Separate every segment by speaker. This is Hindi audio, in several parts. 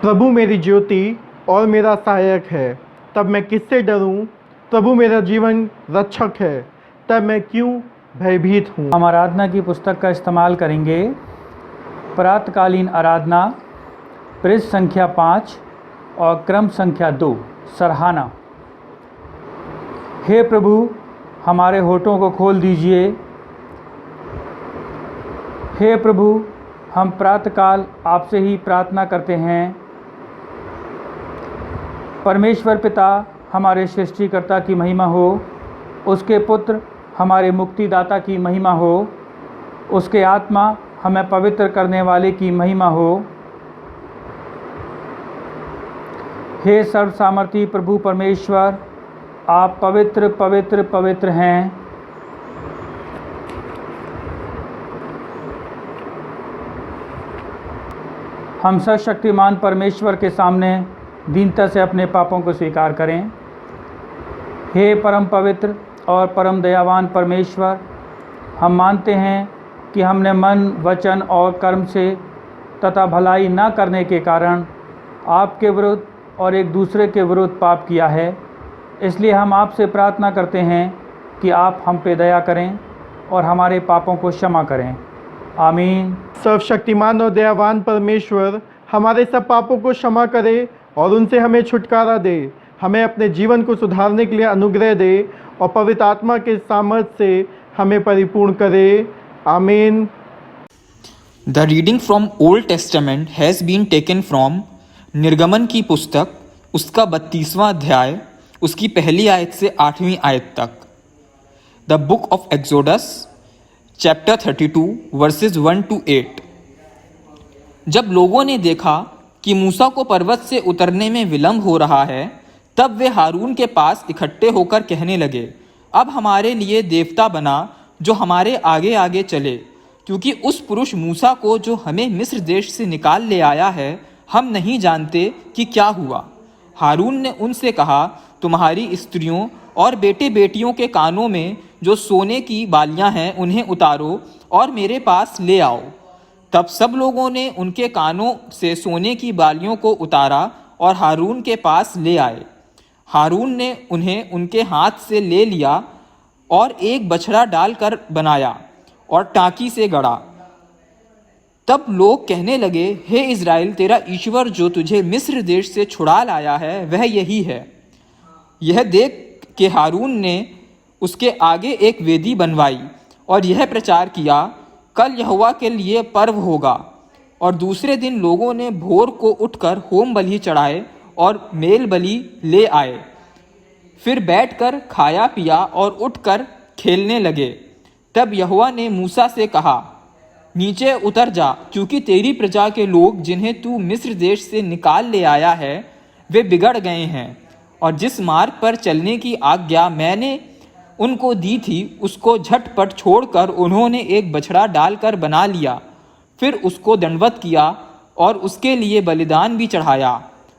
Speaker 1: प्रभु मेरी ज्योति और मेरा सहायक है, तब मैं किससे डरूं? प्रभु मेरा जीवन रक्षक है, तब मैं क्यों भयभीत हूँ।
Speaker 2: हम आराधना की पुस्तक का इस्तेमाल करेंगे। प्रातकालीन आराधना, पृष्ठ संख्या 5 और क्रम संख्या 2, सराहना। हे प्रभु, हमारे होठों को खोल दीजिए। हे प्रभु, हम प्रातःकाल आपसे ही प्रार्थना करते हैं। परमेश्वर पिता हमारे सृष्टिकर्ता की महिमा हो, उसके पुत्र हमारे मुक्तिदाता की महिमा हो, उसके आत्मा हमें पवित्र करने वाले की महिमा हो। हे सर्व सामर्थी प्रभु परमेश्वर, आप पवित्र पवित्र पवित्र हैं। हम सर्वशक्तिमान परमेश्वर के सामने दीनता से अपने पापों को स्वीकार करें। हे परम पवित्र और परम दयावान परमेश्वर, हम मानते हैं कि हमने मन, वचन और कर्म से तथा भलाई न करने के कारण आपके विरुद्ध और एक दूसरे के विरुद्ध पाप किया है। इसलिए हम आपसे प्रार्थना करते हैं कि आप हम पे दया करें और हमारे पापों को क्षमा करें। आमीन।
Speaker 1: सर्वशक्तिमान और दयावान परमेश्वर हमारे सब पापों को क्षमा करे और उनसे हमें छुटकारा दे, हमें अपने जीवन को सुधारने के लिए अनुग्रह दे और पवित्र आत्मा के सामर्थ्य से हमें परिपूर्ण करे। आमीन।
Speaker 3: The reading from Old Testament has been taken from निर्गमन की पुस्तक, उसका 32वां अध्याय, उसकी पहली आयत से 8वीं आयत तक। The book of exodus chapter 32 versus 1 to 8। जब लोगों ने देखा कि मूसा को पर्वत से उतरने में विलंब हो रहा है, तब वे हारून के पास इकट्ठे होकर कहने लगे, अब हमारे लिए देवता बना जो हमारे आगे आगे चले, क्योंकि उस पुरुष मूसा को जो हमें मिस्र देश से निकाल ले आया है, हम नहीं जानते कि क्या हुआ। हारून ने उनसे कहा, तुम्हारी स्त्रियों और बेटे बेटियों के कानों में जो सोने की बालियां हैं उन्हें उतारो और मेरे पास ले आओ। तब सब लोगों ने उनके कानों से सोने की बालियों को उतारा और हारून के पास ले आए। हारून ने उन्हें उनके हाथ से ले लिया और एक बछड़ा डालकर बनाया और टांकी से गड़ा। तब लोग कहने लगे, हे इज़राइल, तेरा ईश्वर जो तुझे मिस्र देश से छुड़ा लाया है वह यही है। यह देख के हारून ने उसके आगे एक वेदी बनवाई और यह प्रचार किया, कल यहोवा के लिए पर्व होगा। और दूसरे दिन लोगों ने भोर को उठकर होम बलि चढ़ाए और मेल बलि ले आए। फिर बैठकर खाया पिया और उठकर खेलने लगे। तब यहोवा ने मूसा से कहा, नीचे उतर जा, क्योंकि तेरी प्रजा के लोग जिन्हें तू मिस्र देश से निकाल ले आया है वे बिगड़ गए हैं, और जिस मार्ग पर चलने की आज्ञा मैंने उनको दी थी उसको झटपट छोड़कर उन्होंने एक बछड़ा डालकर बना लिया। फिर उसको दंडवत किया और उसके लिए बलिदान भी चढ़ाया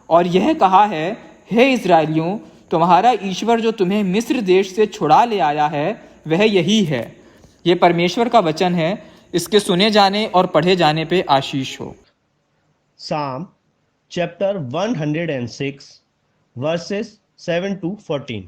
Speaker 3: और यह कहा है, हे इज़राइलियों, तुम्हारा ईश्वर जो तुम्हें मिस्र देश से छुड़ा ले आया है वह यही है। ये परमेश्वर का वचन है। इसके सुने जाने और पढ़े जाने पे आशीष हो।
Speaker 4: Psalm chapter 106 verses 7 to 14।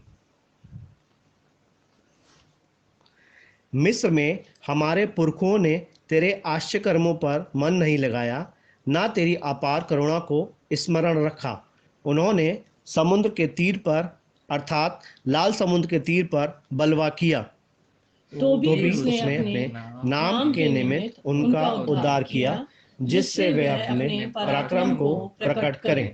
Speaker 4: मिस्र में हमारे पुरखों ने तेरे आश्चर्य कर्मों पर मन नहीं लगाया, ना तेरी अपार करुणा को स्मरण रखा। उन्होंने समुद्र के तीर पर अर्थात लाल समुद्र के तीर पर बलवा किया, तो भी उसने अपने नाम के निमित्त उनका उद्धार किया, जिससे वे अपने पराक्रम को प्रकट करें।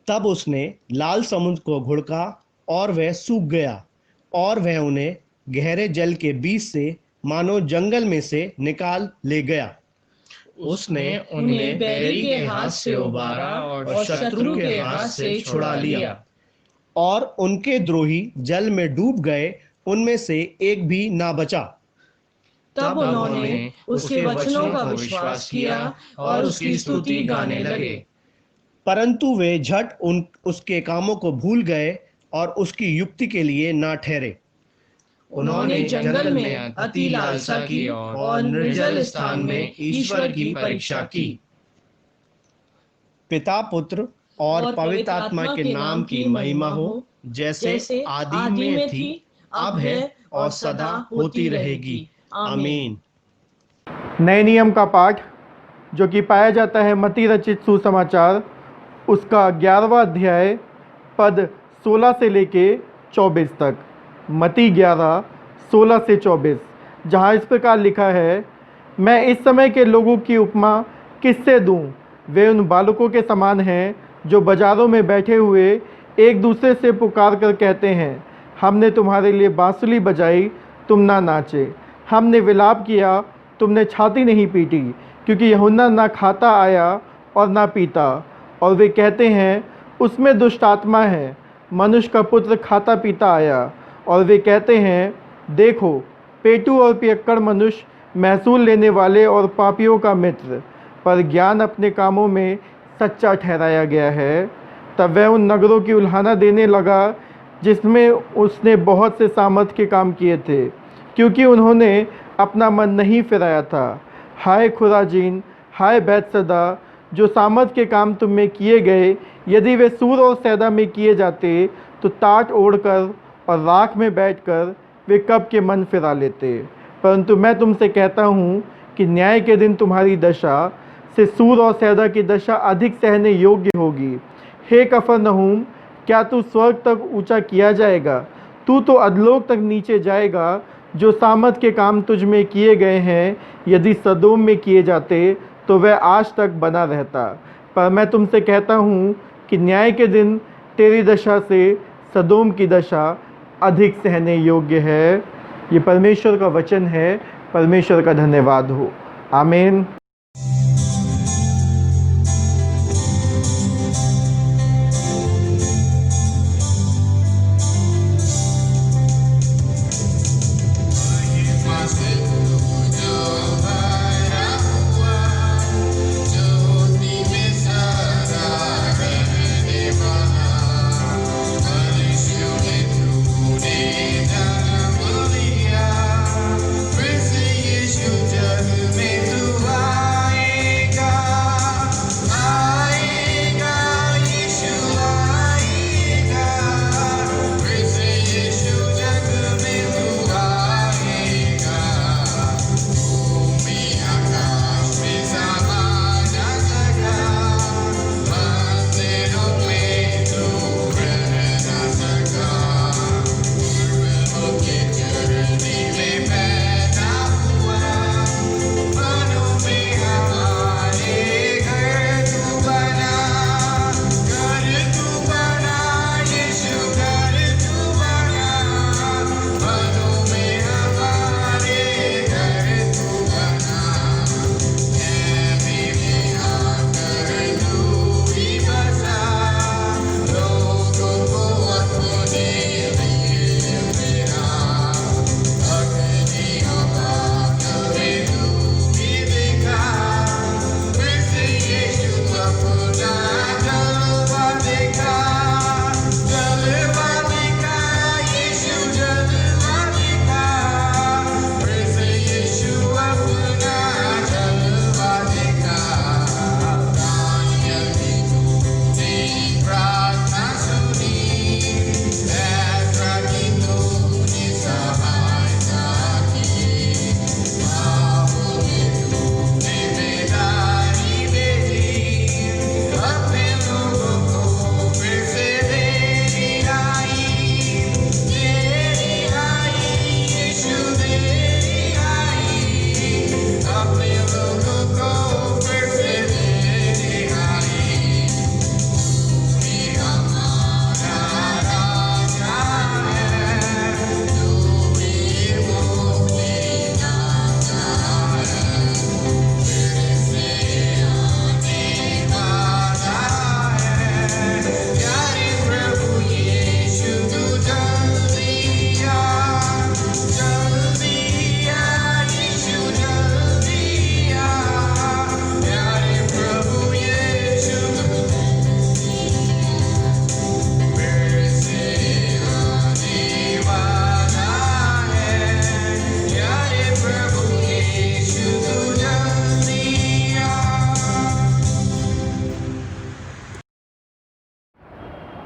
Speaker 4: तब उसने लाल समुद्र को घुड़का और वह सूख गया, और वह उन्हें गहरे जल के बीच से मानो जंगल में से निकाल ले गया। उसने उन्हें बैरी के हाथ से उबारा और शत्रु के हाथ से छुड़ा लिया, और उनके द्रोही जल में डूब गए, उनमें से एक भी ना बचा।
Speaker 5: तब उन्होंने उसके वचनों का विश्वास किया और उसकी स्तुति गाने लगे।
Speaker 4: परंतु वे झट उसके कामों को भूल गए और उसकी युक्ति के लिए ना ठहरे।
Speaker 5: उन्होंने जंगल में अति लालसा की और निर्जल स्थान में ईश्वर की परीक्षा की।
Speaker 4: पिता पुत्र और पवित्र आत्मा के नाम की महिमा हो, जैसे आदि में थी, अब है और सदा होती रहेगी। आमीन।
Speaker 1: नए नियम का पाठ जो कि पाया जाता है मत्ती रचित सुसमाचार उसका 11वां अध्याय पद 16 से लेके 24 तक। मत्ती 11 16 से 24, जहाँ इस प्रकार लिखा है, मैं इस समय के लोगों की उपमा किससे दूं? वे उन बालकों के समान हैं जो बाजारों में बैठे हुए एक दूसरे से पुकार कर कहते हैं, हमने तुम्हारे लिए बांसुरी बजाई, तुम ना नाचे, हमने विलाप किया, तुमने छाती नहीं पीटी, क्योंकि यूहन्ना ना खाता आया और ना पीता। और वे कहते हैं, उसमें दुष्ट आत्मा है। मनुष्य का पुत्र खाता पीता आया। और वे कहते हैं, देखो पेटू और पियक्कड़ मनुष्य, महसूल लेने वाले और पापियों का मित्र, पर ज्ञान अपने कामों में सच्चा ठहराया गया है। तब वह उन नगरों की उल्हाना देने लगा जिसमें उसने बहुत से सामर्थ के काम किए थे, क्योंकि उन्होंने अपना मन नहीं फिराया था। हाय खुराजीन, हाय बैतसैदा, जो सामर्थ के काम तुम में किए गए, यदि वे सूर और सैदा में किए जाते तो टाट ओढ़कर और राख में बैठकर वे कब के मन फिरा लेते। परंतु मैं तुमसे कहता हूँ कि न्याय के दिन तुम्हारी दशा से सूर और सैदा की दशा अधिक सहने योग्य होगी। हे कफरनहूम, क्या तू स्वर्ग तक ऊंचा किया जाएगा? तू तो अधलोक तक नीचे जाएगा। जो सामर्थ के काम तुझ में किए गए हैं, यदि सदोम में किए जाते तो वह आज तक बना रहता। पर मैं तुमसे कहता हूँ कि न्याय के दिन तेरी दशा से सदोम की दशा अधिक सहने योग्य है। ये परमेश्वर का वचन है। परमेश्वर का धन्यवाद हो। आमीन।
Speaker 6: Judgment to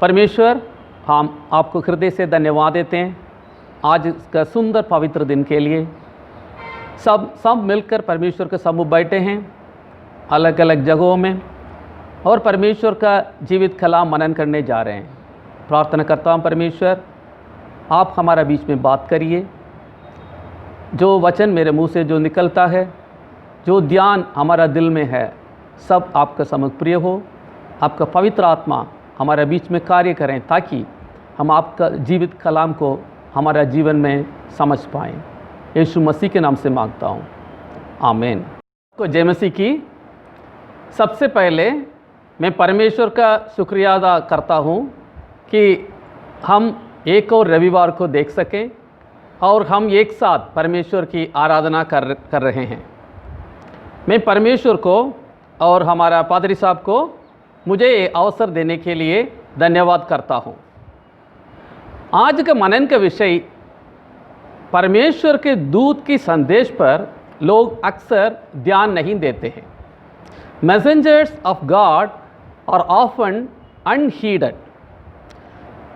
Speaker 6: परमेश्वर, हम आपको हृदय से धन्यवाद देते हैं आज इसका सुंदर पवित्र दिन के लिए। सब मिलकर परमेश्वर के समूह बैठे हैं अलग अलग जगहों में और परमेश्वर का जीवित कलाम मनन करने जा रहे हैं। प्रार्थना करता हूँ परमेश्वर, आप हमारा बीच में बात करिए। जो वचन मेरे मुंह से जो निकलता है, जो ध्यान हमारा दिल में है, सब आपका समझ प्रिय हो। आपका पवित्र आत्मा हमारे बीच में कार्य करें ताकि हम आपका जीवित कलाम को हमारा जीवन में समझ पाएँ। यीशु मसीह के नाम से मांगता हूँ, आमीन। को जय मसीह की। सबसे पहले मैं परमेश्वर का शुक्रिया अदा करता हूँ कि हम एक और रविवार को देख सकें और हम एक साथ परमेश्वर की आराधना कर रहे हैं। मैं परमेश्वर को और हमारा पादरी साहब को मुझे ये अवसर देने के लिए धन्यवाद करता हूँ। आज का मनन का विषय परमेश्वर के दूत की संदेश पर लोग अक्सर ध्यान नहीं देते हैं। Messengers of God are often unheeded.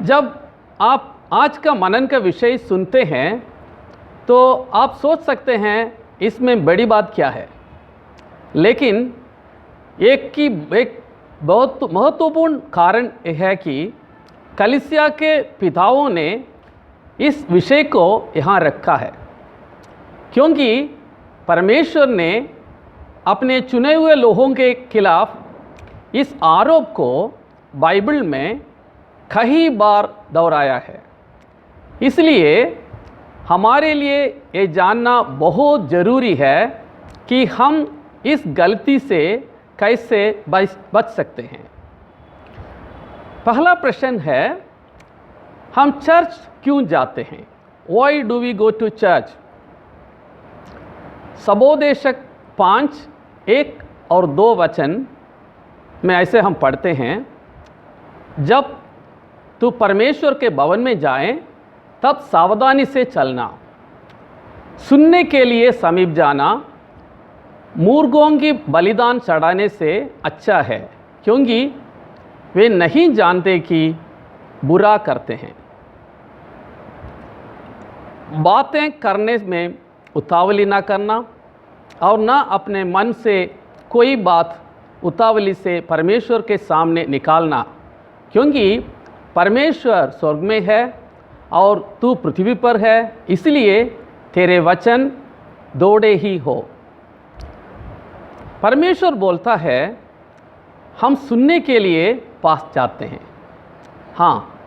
Speaker 6: जब आप आज का मनन का विषय सुनते हैं तो आप सोच सकते हैं इसमें बड़ी बात क्या है, लेकिन एक बहुत महत्वपूर्ण कारण है कि कलीसिया के पिताओं ने इस विषय को यहाँ रखा है, क्योंकि परमेश्वर ने अपने चुने हुए लोगों के खिलाफ इस आरोप को बाइबल में कई बार दोहराया है। इसलिए हमारे लिए ये जानना बहुत ज़रूरी है कि हम इस गलती से कैसे बच सकते हैं। पहला प्रश्न है, हम चर्च क्यों जाते हैं? Why do we go to church? सबोदेशक 5:1 और 2 वचन में ऐसे हम पढ़ते हैं, जब तू परमेश्वर के भवन में जाए तब सावधानी से चलना, सुनने के लिए समीप जाना मूर्खों की बलिदान चढ़ाने से अच्छा है, क्योंकि वे नहीं जानते कि बुरा करते हैं। बातें करने में उतावली ना करना और ना अपने मन से कोई बात उतावली से परमेश्वर के सामने निकालना, क्योंकि परमेश्वर स्वर्ग में है और तू पृथ्वी पर है, इसलिए तेरे वचन दौड़े ही हो। परमेश्वर बोलता है हम सुनने के लिए पास जाते हैं। हाँ,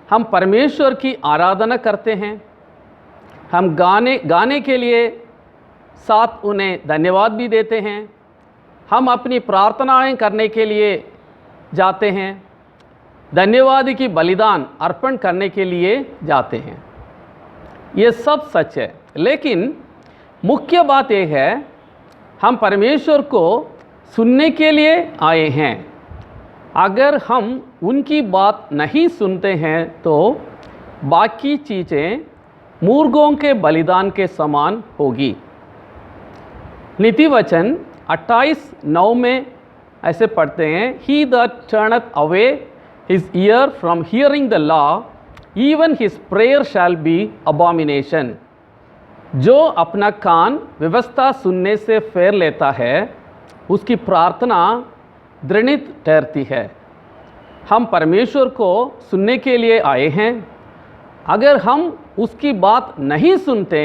Speaker 6: हम परमेश्वर की आराधना करते हैं, हम गाने के लिए साथ उन्हें धन्यवाद भी देते हैं, हम अपनी प्रार्थनाएं करने के लिए जाते हैं, धन्यवाद की बलिदान अर्पण करने के लिए जाते हैं। ये सब सच है, लेकिन मुख्य बात यह है हम परमेश्वर को सुनने के लिए आए हैं। अगर हम उनकी बात नहीं सुनते हैं तो बाकी चीज़ें मूर्खों के बलिदान के समान होगी। नीति वचन 28:9 में ऐसे पढ़ते हैं, he that turneth away his ear from hearing the law, even his prayer shall be abomination. जो अपना कान व्यवस्था सुनने से फेर लेता है, उसकी प्रार्थना दृढ़ ठहरती है। हम परमेश्वर को सुनने के लिए आए हैं। अगर हम उसकी बात नहीं सुनते,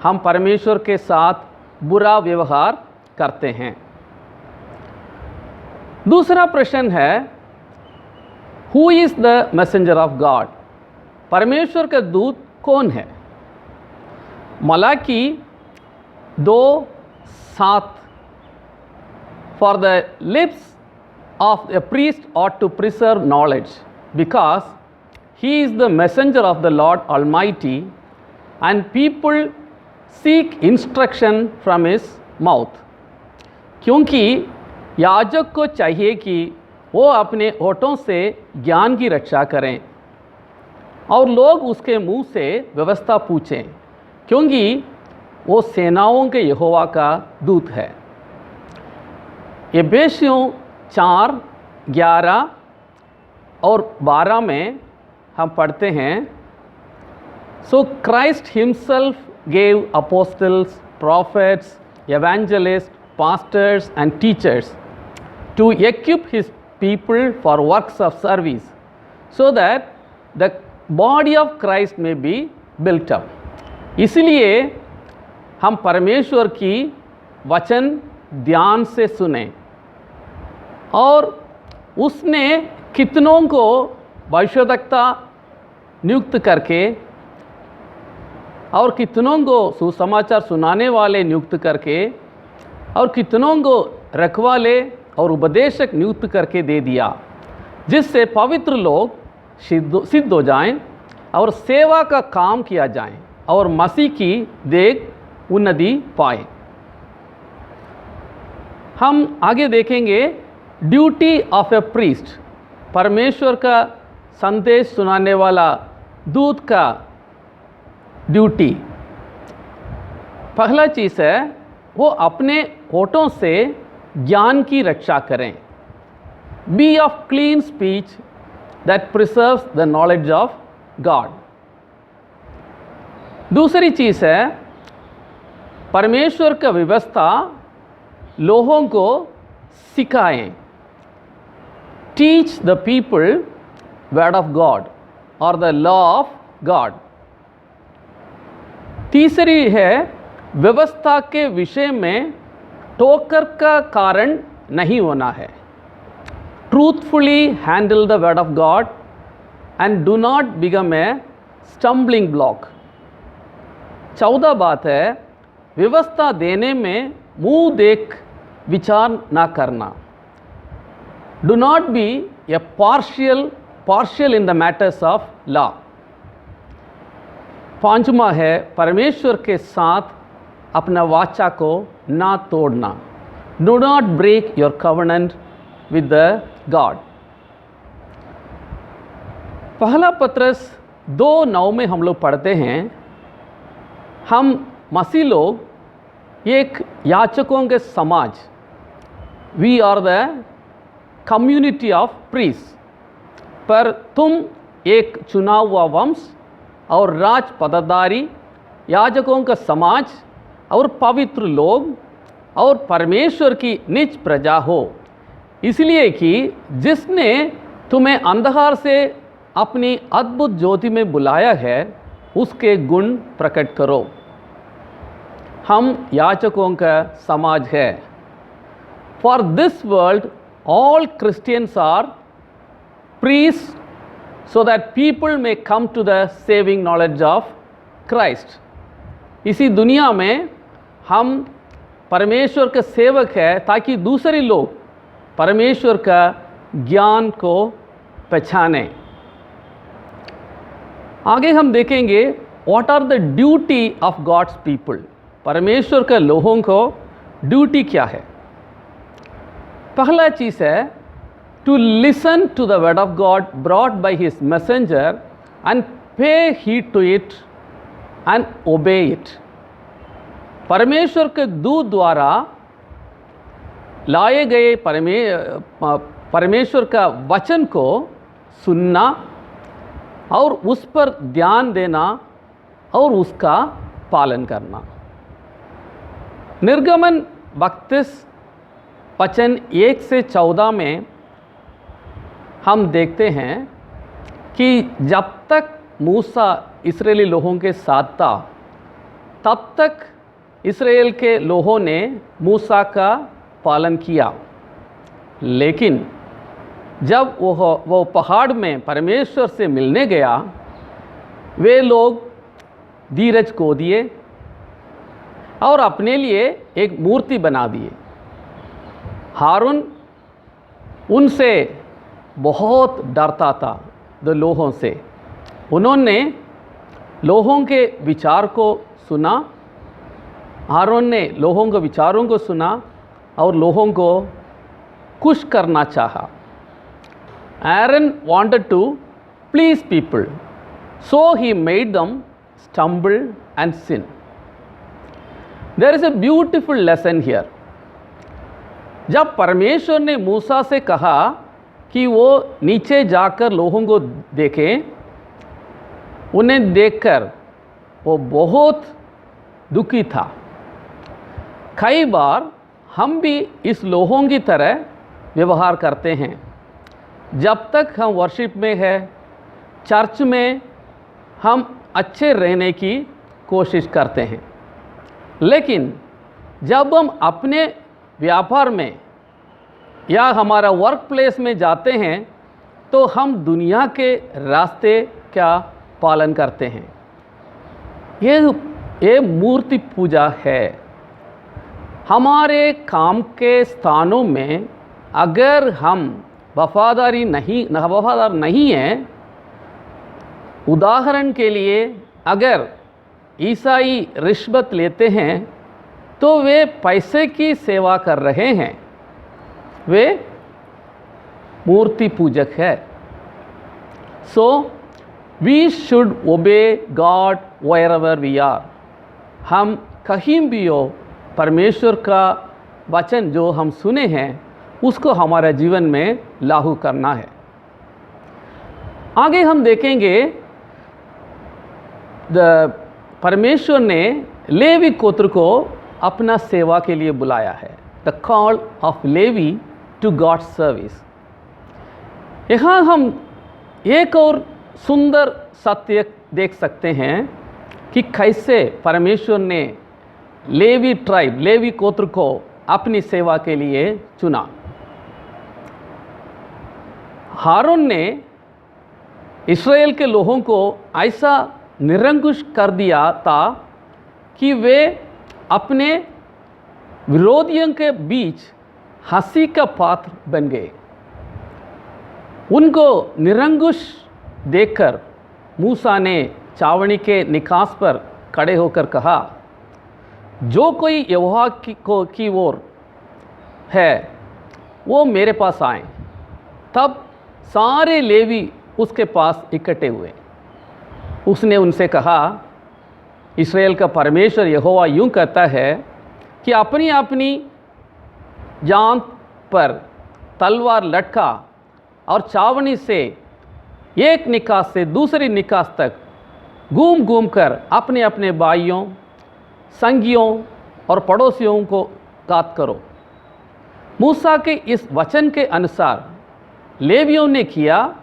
Speaker 6: हम परमेश्वर के साथ बुरा व्यवहार करते हैं। दूसरा प्रश्न है, who is the messenger of God? परमेश्वर का दूत कौन है? Malachi 2:7 For the lips of a priest ought to preserve knowledge, because he is the messenger of the Lord Almighty, and people seek instruction from his mouth. क्योंकि याजक को चाहिए कि वो अपने होठों से ज्ञान की रक्षा करें और लोग उसके मुंह से व्यवस्था पूछें, क्योंकि वो सेनाओं के यहोवा का दूत है। एफेसियों 4:11 और 12 में हम पढ़ते हैं, so Christ himself gave apostles, prophets, evangelists, pastors and teachers to equip his people for works of service so that the body of Christ may be built up. इसलिए हम परमेश्वर की वचन ध्यान से सुने और उसने कितनों को भविष्यवक्ता नियुक्त करके और कितनों को सुसमाचार सुनाने वाले नियुक्त करके और कितनों को रखवाले और उपदेशक नियुक्त करके दे दिया, जिससे पवित्र लोग सिद्ध हो जाएं और सेवा का काम किया जाए और मसीह की देख उन्नति पाए। हम आगे देखेंगे ड्यूटी ऑफ ए प्रीस्ट, परमेश्वर का संदेश सुनाने वाला दूत का ड्यूटी। पहला चीज़ है वो अपने होठों से ज्ञान की रक्षा करें, be of clean speech that preserves the knowledge of God. दूसरी चीज़ है परमेश्वर का व्यवस्था लोगों को सिखाएं, teach the people word of God और द लॉ ऑफ गॉड। तीसरी है व्यवस्था के विषय में टोकर का कारण नहीं होना है, truthfully handle the word of God and do not become a stumbling block. 14 बात है व्यवस्था देने में मुंह देख विचार ना करना, do not be a partial in the matters of law. 5वां है परमेश्वर के साथ अपना वाचा को ना तोड़ना, do not break your covenant with the God. पहला पत्रस 2:9 में हम लोग पढ़ते हैं, हम मसीह लोग एक याचकों के समाज, we are the community of priest, पर तुम एक चुना हुआ वंश और राज पदाधारी, याजकों का समाज और पवित्र लोग और परमेश्वर की निज प्रजा हो, इसलिए कि जिसने तुम्हें अंधकार से अपनी अद्भुत ज्योति में बुलाया है उसके गुण प्रकट करो। हम याचकों का समाज है। For this world all Christians are priest so that people may come to the saving knowledge of Christ। इसी दुनिया में हम परमेश्वर के सेवक हैं ताकि दूसरे लोग परमेश्वर का ज्ञान को पहचाने। आगे हम देखेंगे what are the duty of God's people, परमेश्वर के लोगों को ड्यूटी क्या है। पहला चीज़ है to listen to the word of God brought by his messenger and pay heed to it and obey it। परमेश्वर के दूत द्वारा लाए गए परमेश्वर का वचन को सुनना और उस पर ध्यान देना और उसका पालन करना। निर्गमन 32 वचन 1 से 14 में हम देखते हैं कि जब तक मूसा इस्राएली लोगों के साथ था तब तक इस्राएल के लोगों ने मूसा का पालन किया, लेकिन जब वो पहाड़ में परमेश्वर से मिलने गया वे लोग धीरज खो दिए और अपने लिए एक मूर्ति बना दिए। हारून उनसे बहुत डरता था लोगों से। उन्होंने लोगों के विचार को सुना, हारून ने लोगों के विचारों को सुना और लोगों को खुश करना चाहा। Aaron wanted to please people, so he made them stumble and sin। There is a beautiful lesson here। जब परमेश्वर ने मूसा से कहा कि वो नीचे जाकर लोगों को देखें। उन्हें देखकर वो बहुत दुखी था। कई बार हम भी इस लोगों की तरह व्यवहार करते हैं। जब तक हम वर्शिप में है, चर्च में, हम अच्छे रहने की कोशिश करते हैं, लेकिन जब हम अपने व्यापार में या हमारा वर्क प्लेस में जाते हैं तो हम दुनिया के रास्ते का पालन करते हैं। ये मूर्ति पूजा है। हमारे काम के स्थानों में अगर हम वफादार नहीं हैं, उदाहरण के लिए अगर ईसाई रिश्वत लेते हैं तो वे पैसे की सेवा कर रहे हैं, वे मूर्ति पूजक है। So we should obey God wherever we are. हम कहीं भी हो, परमेश्वर का वचन जो हम सुने हैं उसको हमारे जीवन में लागू करना है। आगे हम देखेंगे परमेश्वर ने लेवी गोत्र को अपना सेवा के लिए बुलाया है। The call of Levi to God service. यहाँ हम एक और सुंदर सत्य देख सकते हैं कि कैसे परमेश्वर ने लेवी गोत्र को अपनी सेवा के लिए चुना। हारून ने इस्राएल के लोगों को ऐसा निरंकुश कर दिया था कि वे अपने विरोधियों के बीच हंसी का पात्र बन गए। उनको निरंकुश देखकर मूसा ने चावनी के निकास पर खड़े होकर कहा, जो कोई यहोवा की ओर है वो मेरे पास आए। तब सारे लेवी उसके पास इकट्ठे हुए। उसने उनसे कहा, इस्राएल का परमेश्वर यहोवा यूं कहता है कि अपनी अपनी जान पर तलवार लटका और चावनी से एक निकास से दूसरी निकास तक घूम घूम कर अपने अपने भाइयों, संगियों और पड़ोसियों को घात करो। मूसा के इस वचन के अनुसार लेवियों ने किया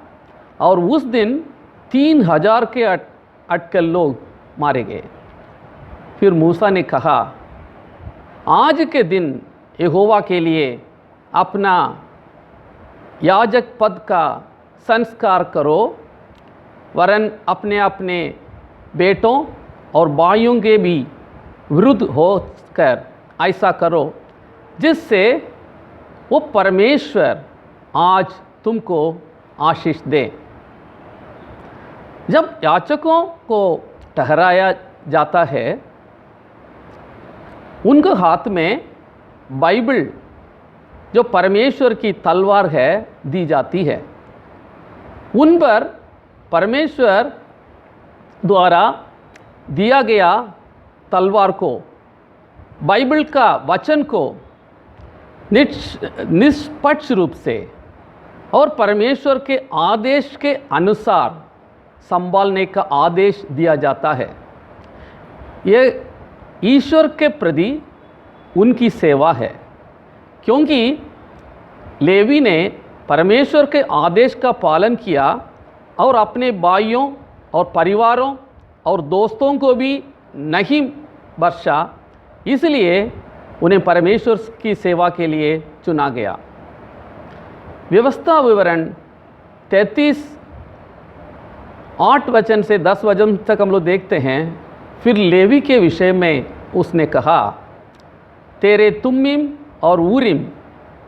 Speaker 6: और उस दिन 3000 के अटकल लोग मारे गए। फिर मूसा ने कहा, आज के दिन यहोवा के लिए अपना याजक पद का संस्कार करो, वरन अपने अपने बेटों और भाइयों के भी विरुद्ध होकर ऐसा करो, जिससे वो परमेश्वर आज तुमको आशीष दे। जब याजकों को ठहराया जाता है, उनके हाथ में बाइबल जो परमेश्वर की तलवार है दी जाती है। उन पर परमेश्वर द्वारा दिया गया तलवार को, बाइबल का वचन को निष्पक्ष रूप से और परमेश्वर के आदेश के अनुसार संभालने का आदेश दिया जाता है। ये ईश्वर के प्रति उनकी सेवा है, क्योंकि लेवी ने परमेश्वर के आदेश का पालन किया और अपने भाइयों और परिवारों और दोस्तों को भी नहीं बख्शा, इसलिए उन्हें परमेश्वर की सेवा के लिए चुना गया। व्यवस्था विवरण 33:8 वचन से 10 वचन तक हम लोग देखते हैं। फिर लेवी के विषय में उसने कहा, तेरे तुम्मीम और ऊरीम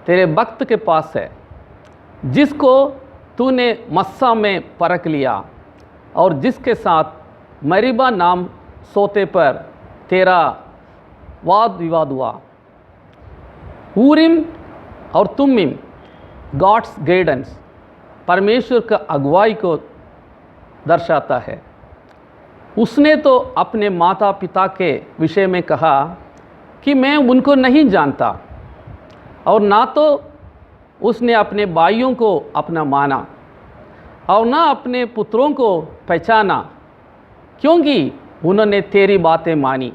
Speaker 6: तेरे भक्त के पास है, जिसको तूने मस्सा में परख लिया और जिसके साथ मरीबा नाम सोते पर तेरा वाद विवाद हुआ। ऊरीम और तुम्मीम गॉड्स गाइडेंस, परमेश्वर का अगुवाई को दर्शाता है। उसने तो अपने माता पिता के विषय में कहा कि मैं उनको नहीं जानता और ना तो उसने अपने भाइयों को अपना माना और ना अपने पुत्रों को पहचाना, क्योंकि उन्होंने तेरी बातें मानी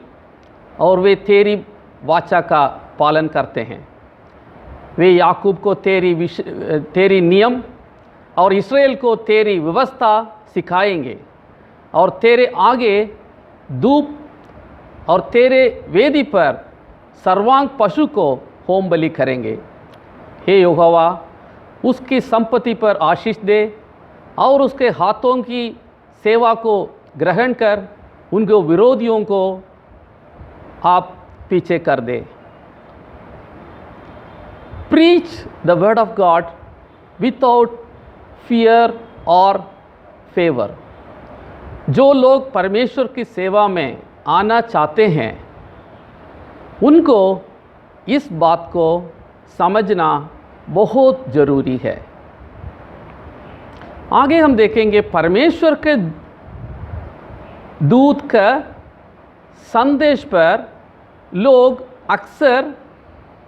Speaker 6: और वे तेरी वाचा का पालन करते हैं। वे याकूब को तेरी नियम और इस्राएल को तेरी व्यवस्था सिखाएंगे और तेरे आगे धूप और तेरे वेदी पर सर्वांग पशु को होम बलि करेंगे। हे यहोवा, उसकी संपत्ति पर आशीष दे और उसके हाथों की सेवा को ग्रहण कर उनके विरोधियों को आप पीछे कर दे। Preach the word of God without fear और फेवर। जो लोग परमेश्वर की सेवा में आना चाहते हैं उनको इस बात को समझना बहुत ज़रूरी है। आगे हम देखेंगे परमेश्वर के दूत का संदेश पर लोग अक्सर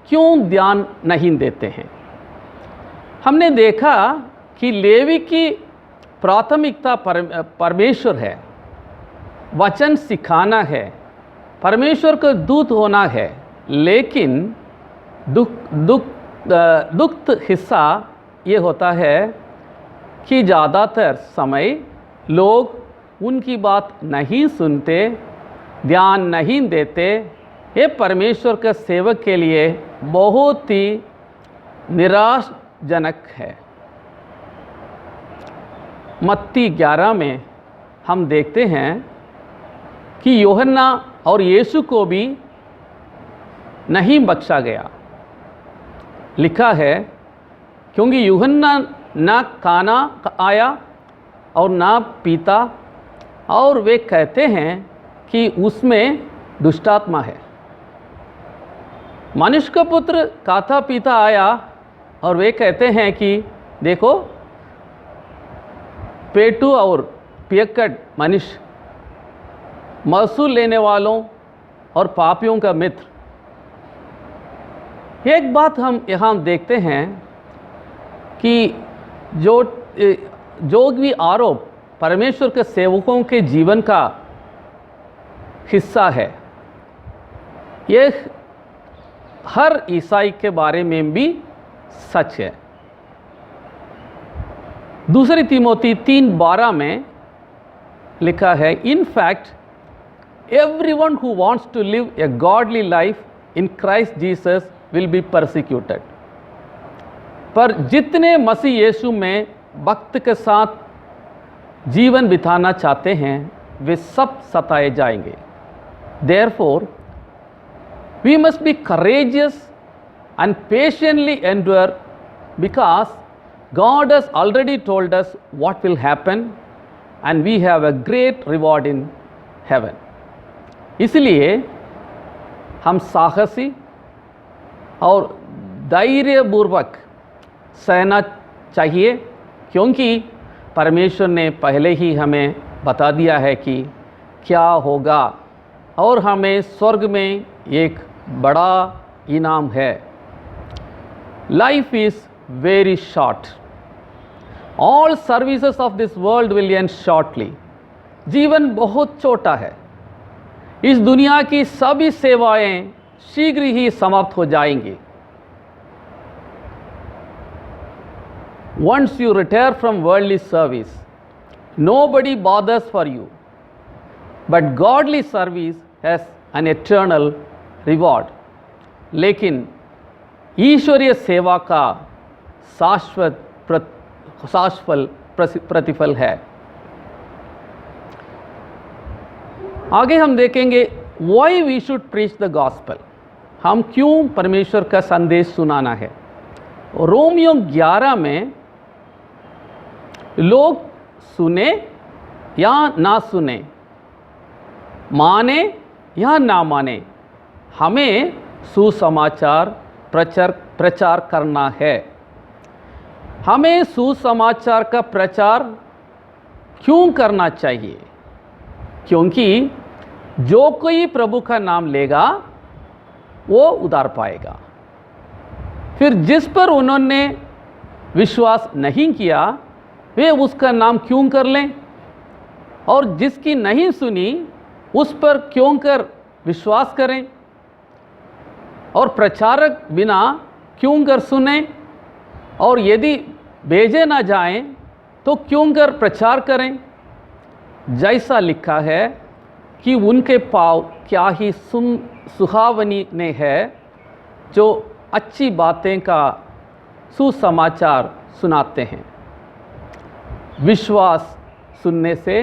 Speaker 6: क्यों ध्यान नहीं देते हैं। हमने देखा कि लेवी की प्राथमिकता परमेश्वर है, वचन सिखाना है, परमेश्वर का दूत होना है, लेकिन दुख हिस्सा ये होता है कि ज़्यादातर समय लोग उनकी बात नहीं सुनते, ध्यान नहीं देते। ये परमेश्वर के सेवक के लिए बहुत ही निराशजनक है। मत्ती 11 में हम देखते हैं कि यूहन्ना और यीशु को भी नहीं बख्शा गया। लिखा है, क्योंकि यूहन्ना ना खाना आया और ना पीता, और वे कहते हैं कि उसमें दुष्टात्मा है। मनुष्य का पुत्र खाता पीता आया और वे कहते हैं कि देखो, पेटू और पियक्कड़ मनुष्य, महसूल लेने वालों और पापियों का मित्र। एक बात हम यहाँ देखते हैं कि जो भी आरोप परमेश्वर के सेवकों के जीवन का हिस्सा है, ये हर ईसाई के बारे में भी सच है। दूसरी तिमोथी 3:12 में लिखा है, in fact everyone who wants to live a godly life in Christ Jesus will be persecuted. पर जितने मसीह यीशु में भक्त के साथ जीवन बिताना चाहते हैं वे सब सताए जाएंगे। Therefore we must be courageous and patiently endure because God has already told us what will happen and we have a great reward in heaven. इसलिए हम साहसी और धैर्यपूर्वक सहना चाहिए, क्योंकि परमेश्वर ने पहले ही हमें बता दिया है कि क्या होगा और हमें स्वर्ग में एक बड़ा इनाम है। Life is very short. All services of this world will end shortly. जीवन बहुत छोटा है। इस दुनिया की सभी सेवाएं शीघ्र ही समाप्त हो जाएंगी। Once you retire from worldly service, nobody bothers for you. But godly service has an eternal reward. लेकिन ईश्वरीय सेवा का शाश्वत प्रतिफल है। आगे हम देखेंगे why we should preach the gospel. हम क्यों परमेश्वर का संदेश सुनाना है। रोमियो 11 में लोग सुने या ना सुने, माने या ना माने, हमें सुसमाचार प्रचार करना है। हमें सुसमाचार का प्रचार क्यों करना चाहिए? क्योंकि जो कोई प्रभु का नाम लेगा वो उद्धार पाएगा। फिर जिस पर उन्होंने विश्वास नहीं किया वे उसका नाम क्यों कर लें, और जिसकी नहीं सुनी उस पर क्यों कर विश्वास करें, और प्रचारक बिना क्यों कर सुने, और यदि भेजे ना जाएं तो क्यों कर प्रचार करें। जैसा लिखा है कि उनके पाँव क्या ही सुहावनी ने है जो अच्छी बातें का सुसमाचार सुनाते हैं। विश्वास सुनने से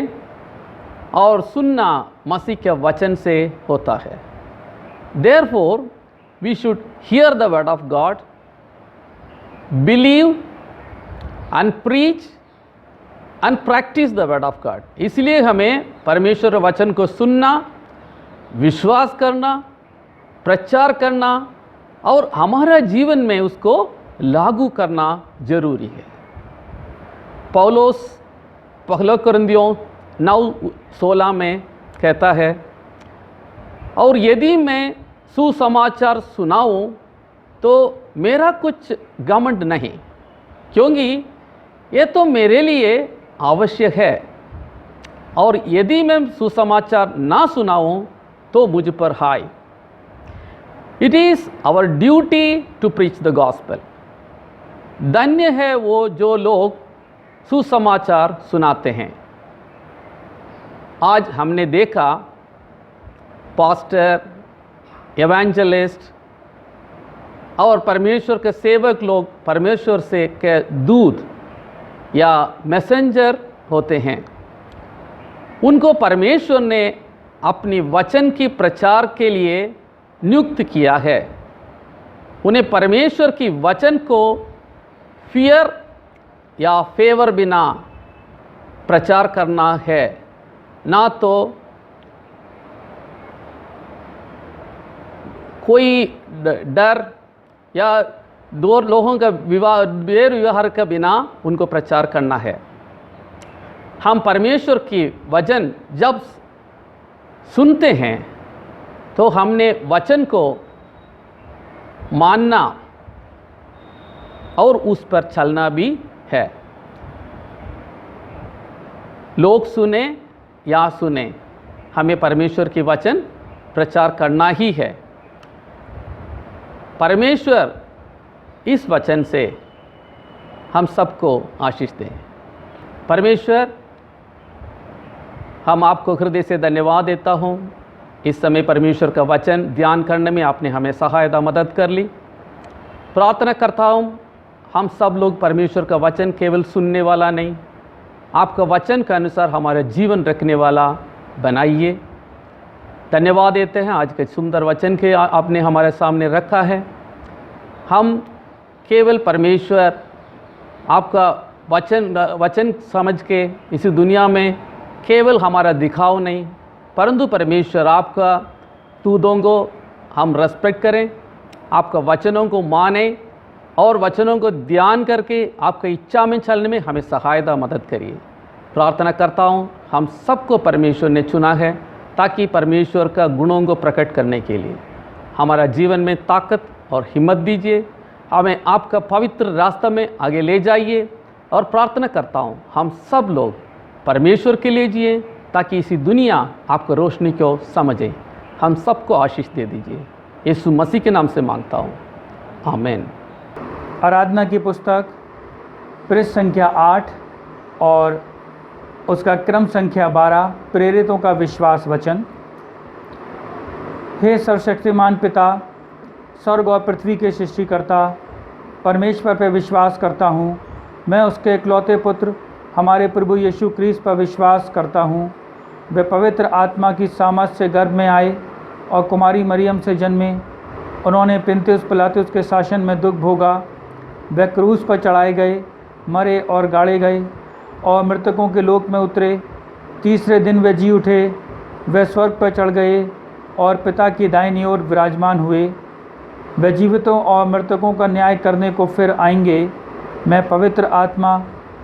Speaker 6: और सुनना मसीह के वचन से होता है। Therefore we should hear the word of God, believe and preach and practise the word of God. इसलिए हमें परमेश्वर वचन को सुनना, विश्वास करना, प्रचार करना और हमारा जीवन में उसको लागू करना जरूरी है। पौलुस पहला कुरिन्थियों 9:16 में कहता है, और यदि मैं सुसमाचार सुनाऊं तो मेरा कुछ घमंड नहीं, क्योंकि ये तो मेरे लिए आवश्यक है, और यदि मैं सुसमाचार ना सुनाऊं तो मुझ पर हाय। It is our duty to preach the gospel. धन्य है वो जो लोग सुसमाचार सुनाते हैं। आज हमने देखा पास्टर, एवेंजलिस्ट और परमेश्वर के सेवक लोग परमेश्वर से के दूत या मैसेंजर होते हैं। उनको परमेश्वर ने अपनी वचन की प्रचार के लिए नियुक्त किया है। उन्हें परमेश्वर की वचन को फियर या फेवर बिना प्रचार करना है, ना तो कोई डर या दो लोगों का व्यवहार के बिना उनको प्रचार करना है। हम परमेश्वर की वचन जब सुनते हैं तो हमने वचन को मानना और उस पर चलना भी है। लोग सुने या सुने, हमें परमेश्वर की वचन प्रचार करना ही है। परमेश्वर इस वचन से हम सबको आशीष दें। परमेश्वर, हम आपको हृदय से धन्यवाद देता हूँ। इस समय परमेश्वर का वचन ध्यान करने में आपने हमें सहायता मदद कर ली। प्रार्थना करता हूँ हम सब लोग परमेश्वर का वचन केवल सुनने वाला नहीं, आपका वचन के अनुसार हमारा जीवन रखने वाला बनाइए। धन्यवाद देते हैं आज के सुंदर वचन के आपने हमारे सामने रखा है। हम केवल परमेश्वर आपका वचन समझ के इसी दुनिया में केवल हमारा दिखाव नहीं, परंतु परमेश्वर आपका दूतों को हम रेस्पेक्ट करें, आपका वचनों को माने और वचनों को ध्यान करके आपकी इच्छा में चलने में हमें सहायता मदद करिए। प्रार्थना करता हूँ हम सबको परमेश्वर ने चुना है ताकि परमेश्वर का गुणों को प्रकट करने के लिए हमारा जीवन में ताकत और हिम्मत दीजिए। हमें आपका पवित्र रास्ता में आगे ले जाइए और प्रार्थना करता हूँ हम सब लोग परमेश्वर के लिए जिए ताकि इसी दुनिया आपको रोशनी को समझे। हम सबको आशीष दे दीजिए। यीशु मसीह के नाम से मांगता हूँ, आमीन।
Speaker 2: आराधना की पुस्तक पृष्ठ संख्या 8 और उसका क्रम संख्या 12, प्रेरितों का विश्वास वचन। हे सर्वशक्तिमान पिता, स्वर्ग और पृथ्वी के सृष्टिकर्ता, परमेश्वर पर विश्वास करता हूँ। मैं उसके इकलौते पुत्र हमारे प्रभु यीशु क्रिस्त पर विश्वास करता हूँ। वे पवित्र आत्मा की सामर्थ से गर्भ में आए और कुमारी मरियम से जन्मे। उन्होंने पुन्तियुस पिलातुस के शासन में दुख भोगा। वे क्रूस पर चढ़ाए गए, मरे और गाड़े गए और मृतकों के लोक में उतरे। तीसरे दिन वे जी उठे। वे स्वर्ग पर चढ़ गए और पिता की दाहिनी ओर विराजमान हुए। वे जीवितों और मृतकों का न्याय करने को फिर आएंगे। मैं पवित्र आत्मा,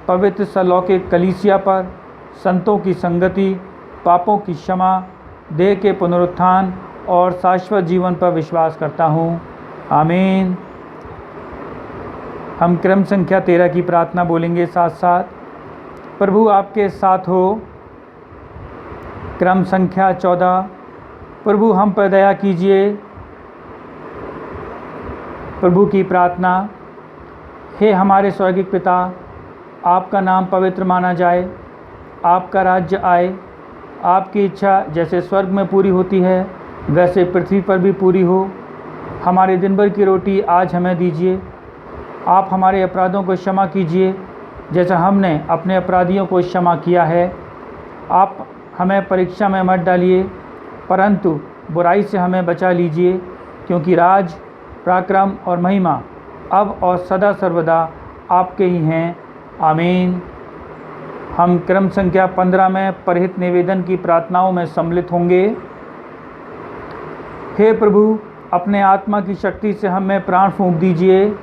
Speaker 2: पवित्र सलौकिक कलीसिया पर, संतों की संगति, पापों की क्षमा, देह के पुनरुत्थान और शाश्वत जीवन पर विश्वास करता हूँ, आमीन। हम क्रम संख्या 13 की प्रार्थना बोलेंगे साथ साथ। प्रभु आपके साथ हो। क्रम संख्या 14। प्रभु हम पर दया कीजिए। प्रभु की प्रार्थना। हे हमारे स्वर्गिक पिता, आपका नाम पवित्र माना जाए, आपका राज्य आए, आपकी इच्छा जैसे स्वर्ग में पूरी होती है वैसे पृथ्वी पर भी पूरी हो। हमारे दिन भर की रोटी आज हमें दीजिए। आप हमारे अपराधों को क्षमा कीजिए जैसा हमने अपने अपराधियों को क्षमा किया है। आप हमें परीक्षा में मत डालिए परंतु बुराई से हमें बचा लीजिए, क्योंकि राज, पराक्रम और महिमा अब और सदा सर्वदा आपके ही हैं। आमीन। हम क्रम संख्या 15 में परहित निवेदन की प्रार्थनाओं में सम्मिलित होंगे। हे प्रभु, अपने आत्मा की शक्ति से हम में प्राण फूंक दीजिए।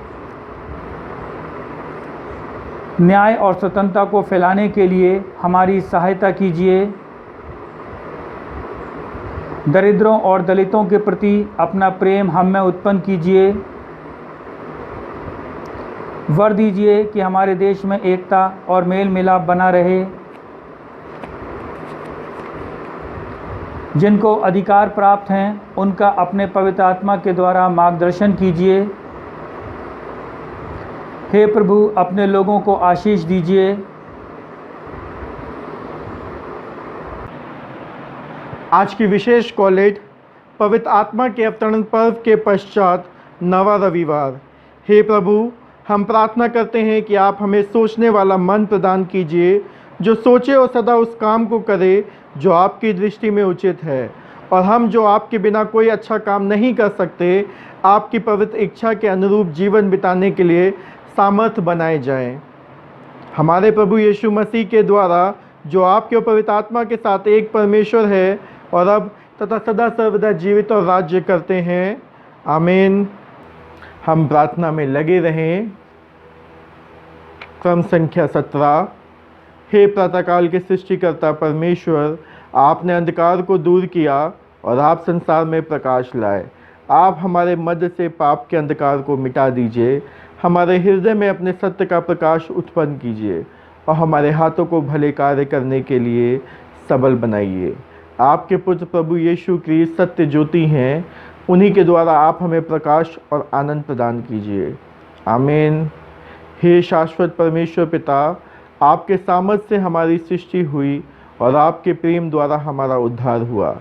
Speaker 2: न्याय और स्वतंत्रता को फैलाने के लिए हमारी सहायता कीजिए। दरिद्रों और दलितों के प्रति अपना प्रेम हम में उत्पन्न कीजिए। वर दीजिए कि हमारे देश में एकता और मेल मिलाप बना रहे। जिनको अधिकार प्राप्त हैं उनका अपने पवित्र आत्मा के द्वारा मार्गदर्शन कीजिए। हे प्रभु, अपने लोगों को आशीष दीजिए।
Speaker 1: आज की विशेष कॉलेज पवित्र आत्मा के अवतरण पर्व के पश्चात नवा रविवार। हे प्रभु, हम प्रार्थना करते हैं कि आप हमें सोचने वाला मन प्रदान कीजिए, जो सोचे और सदा उस काम को करे जो आपकी दृष्टि में उचित है, और हम जो आपके बिना कोई अच्छा काम नहीं कर सकते, आपकी पवित्र इच्छा के अनुरूप जीवन बिताने के लिए सामर्थ्य बनाए जाएं। हमारे प्रभु यीशु मसीह के द्वारा, जो आपके पवित्र आत्मा के साथ एक परमेश्वर है और अब तथा सदा सर्वदा जीवित और राज्य करते हैं। आमीन। हम प्रार्थना में लगे रहें। क्रम संख्या 17। हे प्रातःकाल के सृष्टिकर्ता परमेश्वर, आपने अंधकार को दूर किया और आप संसार में प्रकाश लाए। आप हमारे मध्य से पाप के अंधकार को मिटा दीजिए, हमारे हृदय में अपने सत्य का प्रकाश उत्पन्न कीजिए और हमारे हाथों को भले कार्य करने के लिए सबल बनाइए। आपके पुत्र प्रभु यीशु क्रिस्ट सत्य ज्योति हैं, उन्हीं के द्वारा आप हमें प्रकाश और आनंद प्रदान कीजिए। आमीन। हे शाश्वत परमेश्वर पिता, आपके सामर्थ्य से हमारी सृष्टि हुई और आपके प्रेम द्वारा हमारा उद्धार हुआ।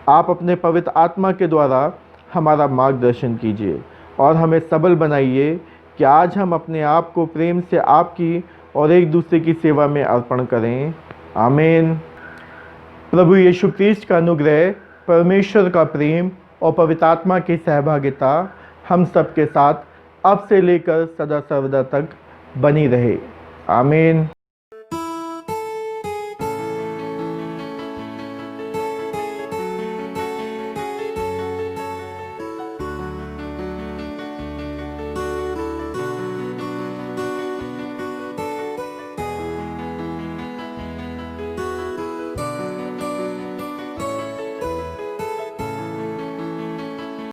Speaker 1: आप अपने पवित्र आत्मा के द्वारा हमारा मार्गदर्शन कीजिए और हमें सबल बनाइए कि आज हम अपने आप को प्रेम से आपकी और एक दूसरे की सेवा में अर्पण करें। आमीन। प्रभु यीशु क्रिस्ट का अनुग्रह, परमेश्वर का प्रेम और पवित्र आत्मा की सहभागिता हम सब के साथ अब से लेकर सदा सर्वदा तक बनी रहे। आमीन।